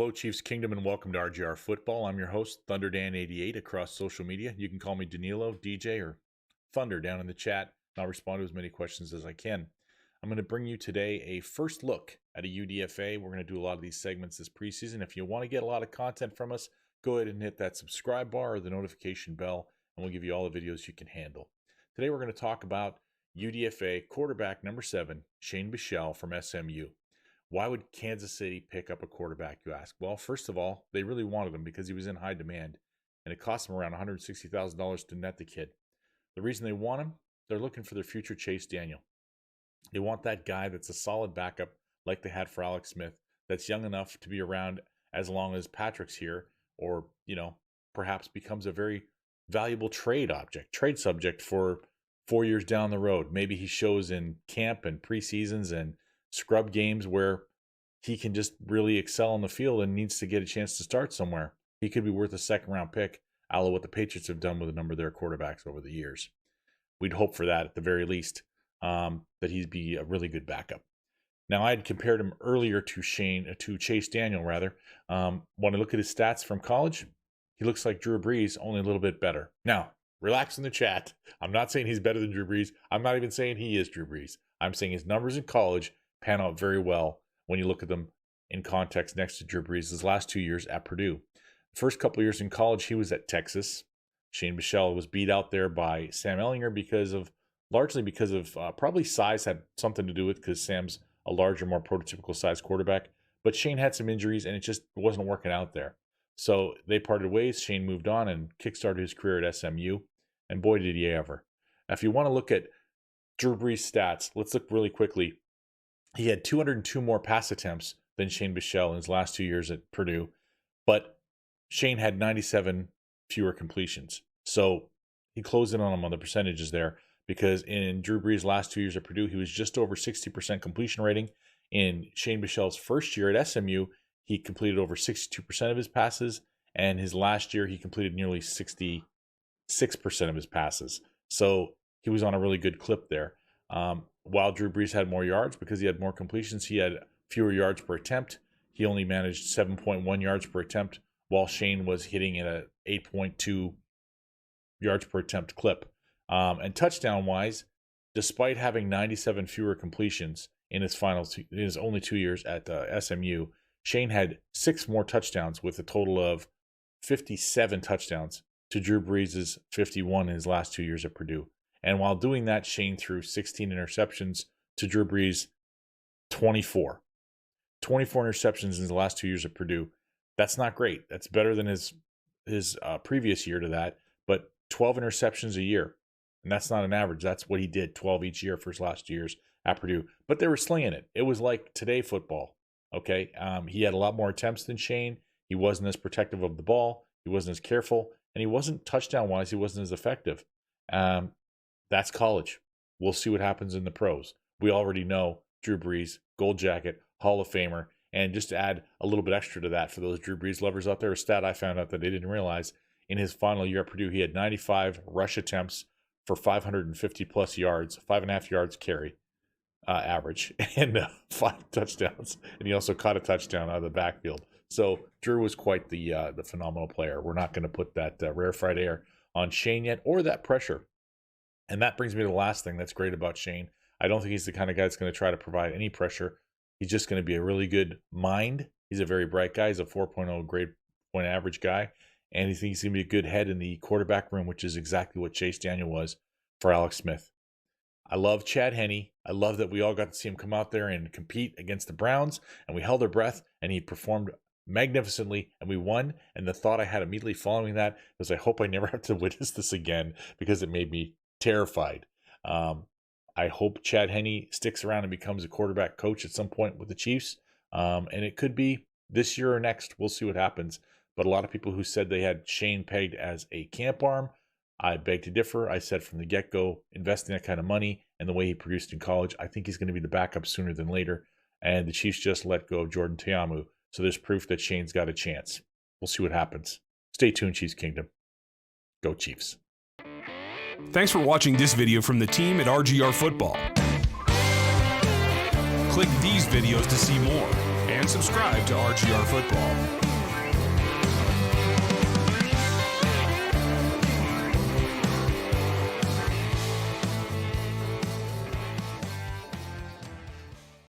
Hello, Chiefs Kingdom, and welcome to RGR Football. I'm your host, ThunderDan88, across social media. You can call me Danilo, DJ, or Thunder down in the chat. I'll respond to as many questions as I can. I'm going to bring you today a first look at a UDFA. We're going to do a lot of these segments this preseason. If you want to get a lot of content from us, go ahead and hit that subscribe bar or the notification bell, and we'll give you all the videos you can handle. Today, we're going to talk about UDFA quarterback number 7, Shane Buechele from SMU. Why would Kansas City pick up a quarterback, you ask? Well, first of all, they really wanted him because he was in high demand, and it cost them around $160,000 to net the kid. The reason they want him, they're looking for their future Chase Daniel. They want that guy that's a solid backup like they had for Alex Smith, that's young enough to be around as long as Patrick's here, or, perhaps becomes a very valuable trade subject for 4 years down the road. Maybe he shows in camp and preseasons and scrub games where he can just really excel on the field and needs to get a chance to start somewhere. He could be worth a second-round pick, a la what the Patriots have done with a number of their quarterbacks over the years. We'd hope for that at the very least, that he'd be a really good backup. Now, I had compared him earlier to Chase Daniel, rather. When I look at his stats from college, he looks like Drew Brees, only a little bit better. Now, relax in the chat. I'm not saying he's better than Drew Brees. I'm not even saying he is Drew Brees. I'm saying his numbers in college pan out very well when you look at them in context next to Drew Brees' his last 2 years at Purdue. The first couple of years in college, he was at Texas. Shane Buechele was beat out there by Sam Ehlinger largely because of probably size had something to do with, because Sam's a larger, more prototypical size quarterback. But Shane had some injuries, and it just wasn't working out there. So they parted ways. Shane moved on and kickstarted his career at SMU. And boy, did he ever. Now, if you want to look at Drew Brees' stats, let's look really quickly. He had 202 more pass attempts than Shane Buechele in his last 2 years at Purdue, but Shane had 97 fewer completions. So he closed in on him on the percentages there, because in Drew Brees' last 2 years at Purdue, he was just over 60% completion rating. In Shane Buechele's first year at SMU, he completed over 62% of his passes, and his last year he completed nearly 66% of his passes. So he was on a really good clip there. While Drew Brees had more yards because he had more completions, he had fewer yards per attempt. He only managed 7.1 yards per attempt, while Shane was hitting at a 8.2 yards per attempt clip. And touchdown-wise, despite having 97 fewer completions in his only 2 years at SMU, Shane had 6 more touchdowns with a total of 57 touchdowns to Drew Brees' 51 in his last 2 years at Purdue. And while doing that, Shane threw 16 interceptions to Drew Brees' 24. 24 interceptions in the last 2 years at Purdue. That's not great. That's better than his previous year to that, but 12 interceptions a year. And that's not an average. That's what he did, 12 each year for his last 2 years at Purdue. But they were slinging it. It was like today football, okay? He had a lot more attempts than Shane. He wasn't as protective of the ball. He wasn't as careful. And he wasn't, touchdown-wise, he wasn't as effective. That's college. We'll see what happens in the pros. We already know Drew Brees, Gold Jacket, Hall of Famer. And just to add a little bit extra to that for those Drew Brees lovers out there, a stat I found out that they didn't realize, in his final year at Purdue, he had 95 rush attempts for 550-plus yards, 5.5 yards carry average, and 5 touchdowns. And he also caught a touchdown out of the backfield. So Drew was quite the phenomenal player. We're not going to put that rarefied air on Shane yet, or that pressure. And that brings me to the last thing that's great about Shane. I don't think he's the kind of guy that's going to try to provide any pressure. He's just going to be a really good mind. He's a very bright guy. He's a 4.0 grade point average guy. And he thinks he's going to be a good head in the quarterback room, which is exactly what Chase Daniel was for Alex Smith. I love Chad Henne. I love that we all got to see him come out there and compete against the Browns. And we held our breath, and he performed magnificently, and we won. And the thought I had immediately following that was, I hope I never have to witness this again, because it made me terrified. I hope Chad Henne sticks around and becomes a quarterback coach at some point with the Chiefs. And it could be this year or next. We'll see what happens. But a lot of people who said they had Shane pegged as a camp arm, I beg to differ. I said from the get-go, investing that kind of money and the way he produced in college, I think he's going to be the backup sooner than later. And the Chiefs just let go of Jordan Ta'amu. So there's proof that Shane's got a chance. We'll see what happens. Stay tuned, Chiefs Kingdom. Go Chiefs. Thanks for watching this video from the team at RGR Football. Click these videos to see more, and subscribe to RGR Football.